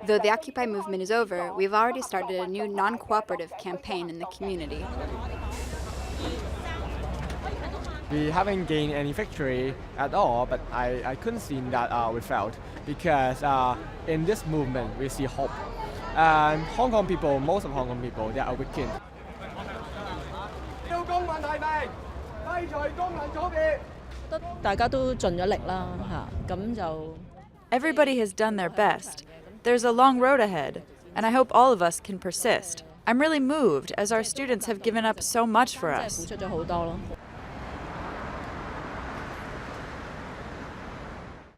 Though the Occupy movement is over, we've already started a new non-cooperative campaign in the community. We haven't gained any victory at all, but I couldn't see that we failed, because in this movement we see hope. And Hong Kong people, most of Hong Kong people, they are weakened. Everybody has done their best. There's a long road ahead, and I hope all of us can persist. I'm really moved, as our students have given up so much for us.